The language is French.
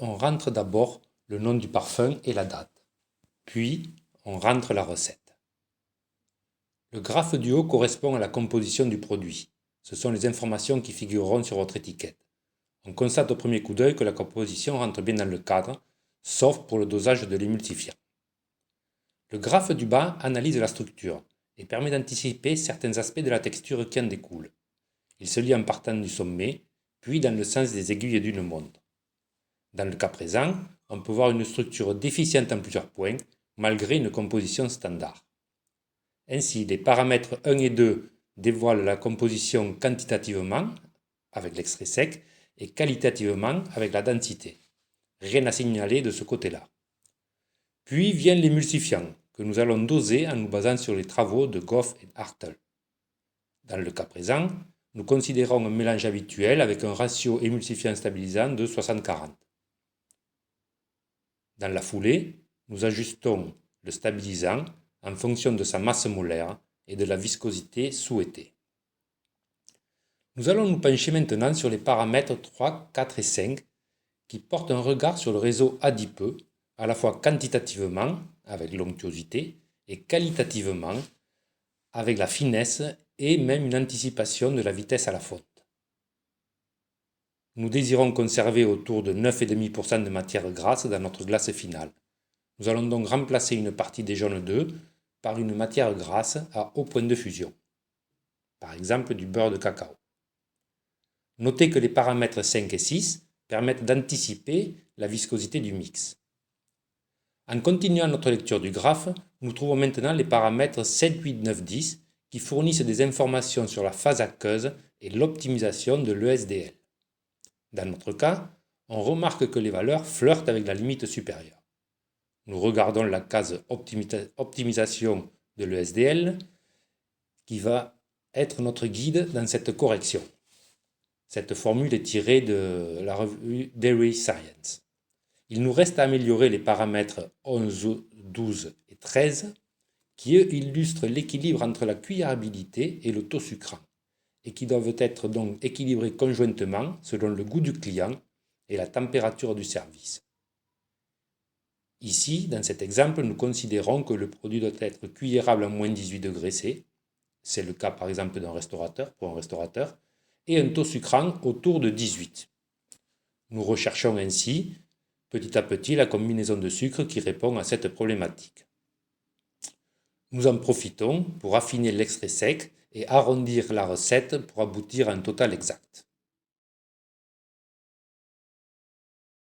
On rentre d'abord le nom du parfum et la date. Puis, on rentre la recette. Le graphe du haut correspond à la composition du produit. Ce sont les informations qui figureront sur votre étiquette. On constate au premier coup d'œil que la composition rentre bien dans le cadre, sauf pour le dosage de l'émulsifiant. Le graphe du bas analyse la structure et permet d'anticiper certains aspects de la texture qui en découlent. Il se lie en partant du sommet, puis dans le sens des aiguilles d'une montre. Dans le cas présent, on peut voir une structure déficiente en plusieurs points, malgré une composition standard. Ainsi, les paramètres 1 et 2 dévoilent la composition quantitativement, avec l'extrait sec, et qualitativement, avec la densité. Rien à signaler de ce côté-là. Puis vient l'émulsifiant, que nous allons doser en nous basant sur les travaux de Goff et Hartel. Dans le cas présent, nous considérons un mélange habituel avec un ratio émulsifiant stabilisant de 60-40. Dans la foulée, nous ajustons le stabilisant en fonction de sa masse molaire et de la viscosité souhaitée. Nous allons nous pencher maintenant sur les paramètres 3, 4 et 5 qui portent un regard sur le réseau adipeux, à la fois quantitativement, avec l'onctuosité, et qualitativement, avec la finesse et même une anticipation de la vitesse à la fonte. Nous désirons conserver autour de 9,5% de matière grasse dans notre glace finale. Nous allons donc remplacer une partie des jaunes d'œufs par une matière grasse à haut point de fusion, par exemple du beurre de cacao. Notez que les paramètres 5 et 6 permettent d'anticiper la viscosité du mix. En continuant notre lecture du graphe, nous trouvons maintenant les paramètres 7, 8, 9, 10 qui fournissent des informations sur la phase aqueuse et l'optimisation de l'ESDL. Dans notre cas, on remarque que les valeurs flirtent avec la limite supérieure. Nous regardons la case optimisation de l'ESDL qui va être notre guide dans cette correction. Cette formule est tirée de la revue Dairy Science. Il nous reste à améliorer les paramètres 11, 12 et 13 qui, eux, illustrent l'équilibre entre la cuillerabilité et le taux sucrant et qui doivent être donc équilibrés conjointement selon le goût du client et la température du service. Ici, dans cet exemple, nous considérons que le produit doit être cuillérable à moins 18 degrés C, c'est le cas par exemple pour un restaurateur, et un taux sucrant autour de 18. Nous recherchons ainsi, petit à petit, la combinaison de sucre qui répond à cette problématique. Nous en profitons pour affiner l'extrait sec et arrondir la recette pour aboutir à un total exact.